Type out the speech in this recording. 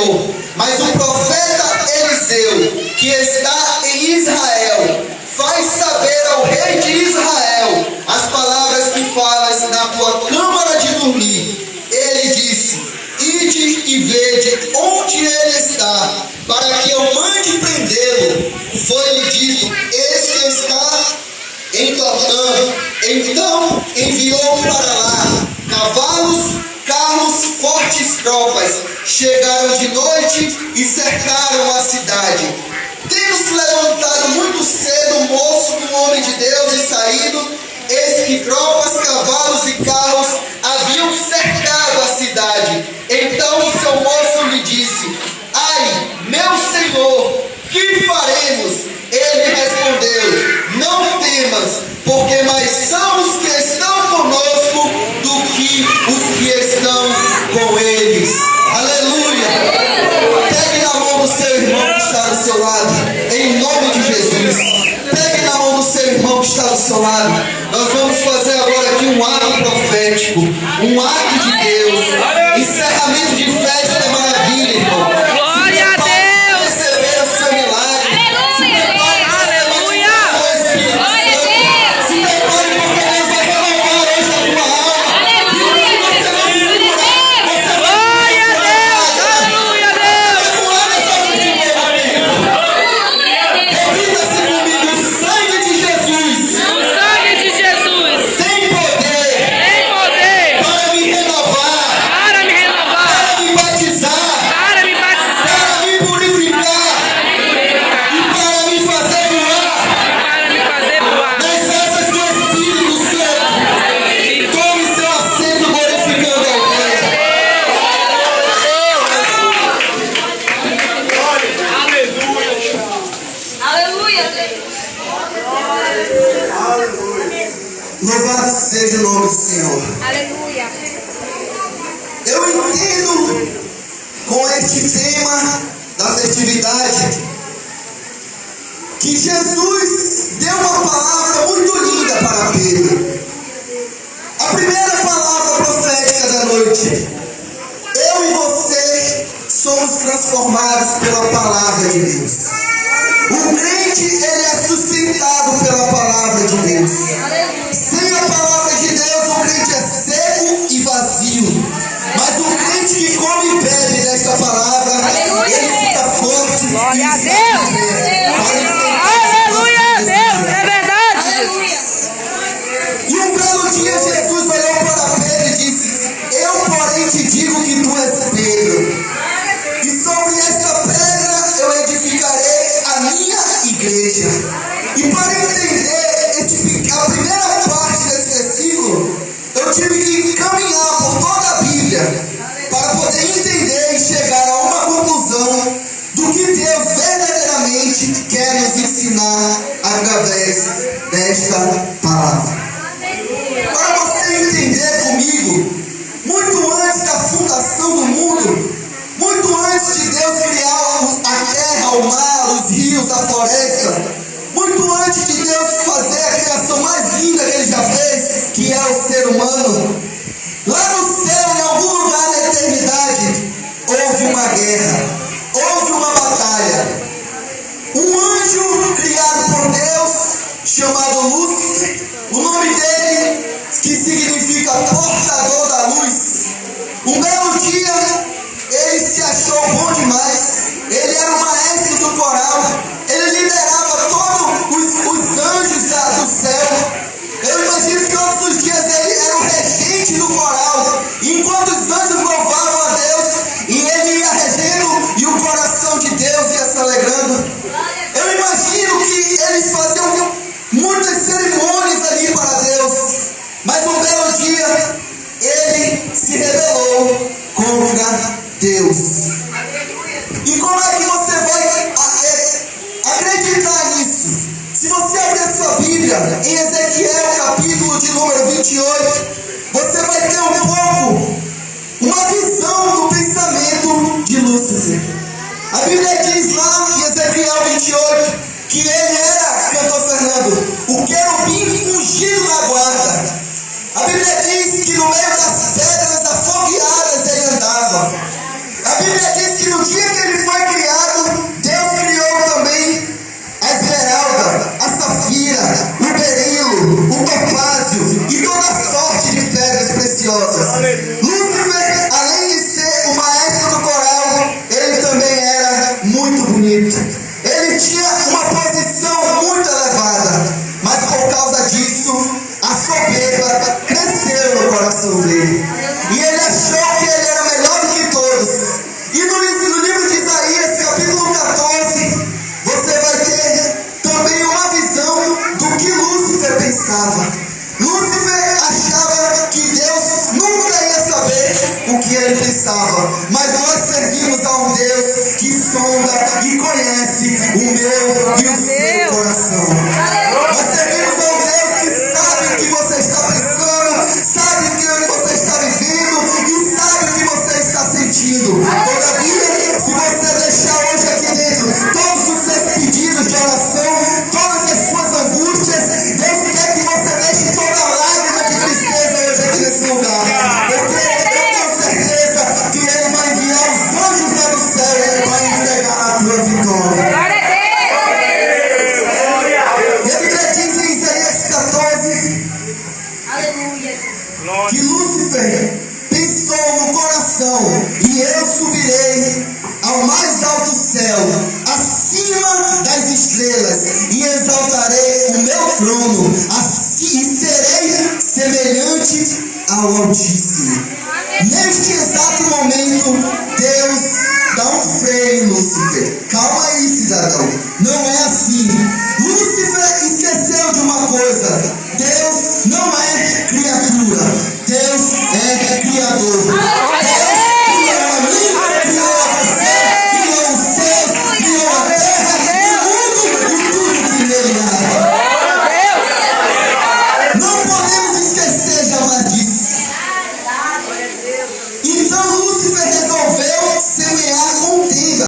Senhor. Mas o profeta Eliseu, que está em Israel, faz saber ao rei de Israel as palavras que falas na tua câmara de dormir. Ele disse: ide e vede onde ele está, para que eu mande prendê-lo. Foi-lhe dito: eis que está em Dotã. Então enviou para lá cavalos, carros, fortes tropas. Chegaram de noite e cercaram a cidade. Tendo se levantado muito cedo o moço do homem de Deus e saído, eis que tropas, cavalos e carros haviam cercado a cidade. Então o seu moço lhe disse: ai, meu senhor, que faremos? Ele respondeu: não temas, porque mais são os que estão conosco do que os que estão com eles. Aleluia! Pegue na mão do seu irmão que está do seu lado, em nome de Jesus. Pegue na mão do seu irmão que está do seu lado. Nós vamos fazer agora aqui um ato profético, um ato de Deus, encerramento de festa da maravilha, irmão. Glória a Deus! Receber o seu milagre. Aleluia! Se prepare, porque Deus vai renovar hoje a tua alma. Glória a Deus! Aleluia, Repita-se comigo: o sangue de Jesus Deus! O sangue de Jesus tem poder tem poder para me renovar, para me renovar, para me batizar, para me batizar, para me purificar e para me fazer voar para me fazer voar. nas asas do Espírito Santo. Tome seu assento glorificando ao Pai. Aleluia. Louvado seja o nome do Senhor. Aleluia. Eu entendo com este tema da festividade que Jesus deu uma palavra muito linda para Pedro. A primeira palavra profética da noite: eu e você somos transformados pela palavra de Deus. O crente, ele é sustentado pela palavra de Deus. Sem a palavra de Deus, o crente é seco e vazio. Mas o crente que come e bebe desta palavra, ele fica forte. Glória a e Deus! Aleluia a Deus! É verdade, Jesus! E um belo dia Jesus olhou para Pedro e disse: eu, porém, te digo que tu és Pedro, e sobre esta pedra eu edificarei a minha igreja. E para entender a primeira parte desse versículo, eu tive que caminhar por toda a Bíblia para poder entender e chegar a uma conclusão do que Deus verdadeiramente quer nos ensinar através desta palavra. Para você entender comigo, muito antes da fundação do mundo, muito antes de Deus criar a terra, o mar, os rios, a floresta, muito antes de Deus fazer a criação mais linda que Ele já fez, que é o ser humano, lá no céu, em algum lugar da eternidade, houve uma guerra, houve uma batalha. Um anjo criado por Deus, chamado Lúcifer, o nome dele, que significa portador da luz. Um belo dia, ele se achou bom demais. Ele era o maestro do coral. Ele liderava todos os anjos do céu. Eu imagino que todos os dias ele era o regente do coral. Enquanto os anjos louvavam a Deus, e ele ia regendo, e o coração de Deus ia se alegrando. Eu imagino que eles faziam muitas cerimônias ali para Deus. Mas um belo dia, ele se rebelou contra Deus. E como é que você vai acreditar nisso? Se você abrir a sua Bíblia, em Ezequiel, capítulo de número 28, você vai ter um pouco, uma visão do pensamento de Lúcifer. A Bíblia diz lá em Ezequiel 28, que ele era, cantor Fernando, o querubim ungido na guarda. A Bíblia diz que no meio das pedras afogueadas ele andava. A Bíblia diz que no dia coração dele. E ele achou que ele era melhor do que todos. E no livro de Isaías, capítulo 14, você vai ter também uma visão do que Lúcifer pensava. Lúcifer achava que Deus nunca ia saber o que ele pensava. Mas nós servimos a um Deus que sonda e conhece o meu e o seu coração. Nós servimos a um Deus que sabe o que você está pensando, sabe o que você está vivendo e sabe o que você está sentindo. Todavia, se você deixar hoje aqui dentro todos os seus pedidos de oração, todas as suas angústias, Deus quer que você deixe toda a lágrima de tristeza hoje aqui nesse lugar. Porque eu tenho certeza que Ele vai enviar os anjos lá do céu para entregar a tua vitória. Glória a Deus. E a Bíblia diz em Isaías 14 Aleluia. que Lúcifer pensou no coração: e eu subirei ao mais alto céu, acima das estrelas, e exaltarei o meu trono, assim, e serei semelhante ao Altíssimo. Neste exato momento, Deus dá um freio em Lúcifer. Calma aí, cidadão. Não é assim. Lúcifer esqueceu de uma coisa: Deus não é criatura, Deus é Criador.